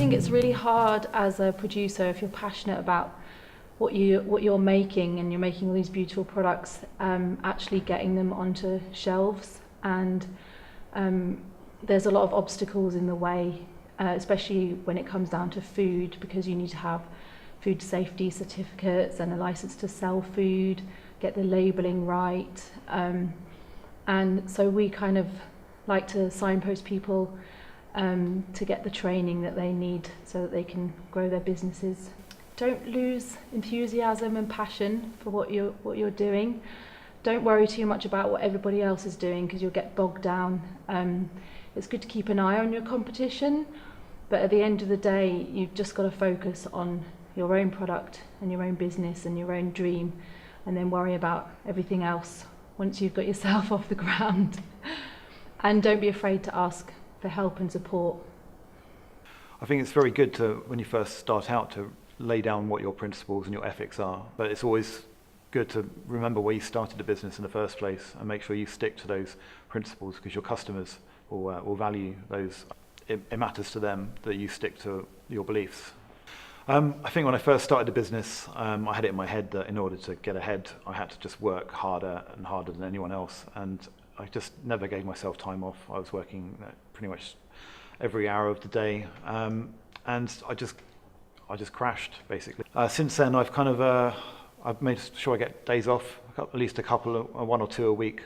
think it's really hard as a producer, if you're passionate about what you're making and you're making all these beautiful products, actually getting them onto shelves. And there's a lot of obstacles in the way, especially when it comes down to food, because you need to have food safety certificates and a license to sell food, get the labelling right. And so we kind of like to signpost people to get the training that they need so that they can grow their businesses. Don't lose enthusiasm and passion for what you're doing. Don't worry too much about what everybody else is doing, because you'll get bogged down. It's good to keep an eye on your competition, but at the end of the day, you've just got to focus on your own product and your own business and your own dream, and then worry about everything else once you've got yourself off the ground. And don't be afraid to ask for help and support. I think it's very good to, when you first start out, to lay down what your principles and your ethics are, but it's always good to remember where you started the business in the first place and make sure you stick to those principles, because your customers will value those. It matters to them that you stick to your beliefs. I think when I first started the business, I had it in my head that in order to get ahead, I had to just work harder and harder than anyone else, and I just never gave myself time off. I was working pretty much every hour of the day, and I just crashed, basically. Since then, I've made sure I get days off, at least one or two a week,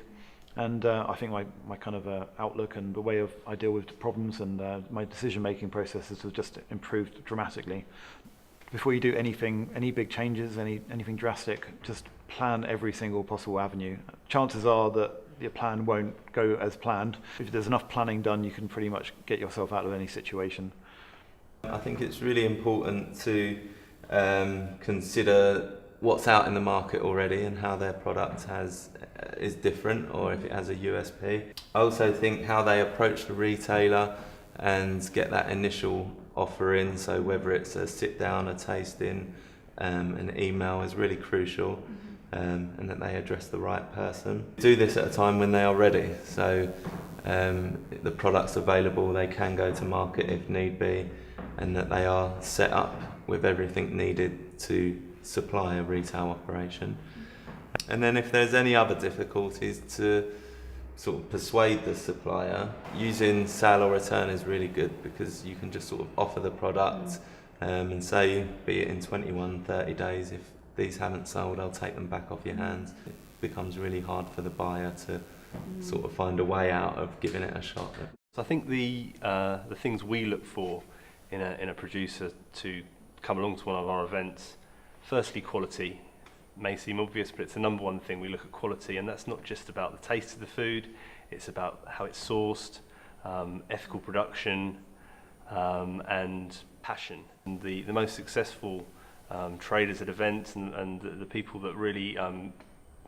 and I think my kind of outlook and the way I deal with problems and my decision-making processes have just improved dramatically. Before you do anything, any big changes, anything drastic, just plan every single possible avenue. Chances are that your plan won't go as planned. If there's enough planning done, you can pretty much get yourself out of any situation. I think it's really important to consider what's out in the market already and how their product is different, or if it has a USP. I also think how they approach the retailer and get that initial offer in, so whether it's a sit down, a tasting, an email is really crucial, and that they address the right person. Do this at a time when they are ready, so the product's available, they can go to market if need be, and that they are set up with everything needed to supply a retail operation. And then if there's any other difficulties, to sort of persuade the supplier, using sale or return is really good, because you can just sort of offer the product and say, be it in 21, 30 days, if these haven't sold, I'll take them back off your hands. It becomes really hard for the buyer to sort of find a way out of giving it a shot. So I think the things we look for in a producer to come along to one of our events, firstly, quality. May seem obvious, but it's the number one thing. We look at quality, and that's not just about the taste of the food, it's about how it's sourced, ethical production, and passion. And the most successful traders at events and the people that really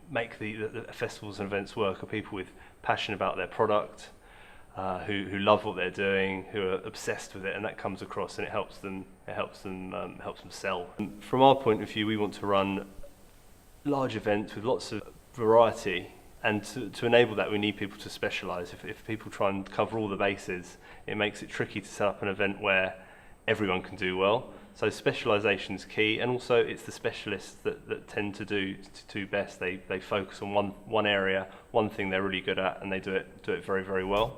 make the festivals and events work are people with passion about their product, who love what they're doing, who are obsessed with it, and that comes across, and it helps them sell. And from our point of view, we want to run large events with lots of variety, and to enable that, we need people to specialise. If people try and cover all the bases, it makes it tricky to set up an event where everyone can do well. So specialisation is key, and also it's the specialists that tend to do best. They focus on one area, one thing they're really good at, and they do it very, very well.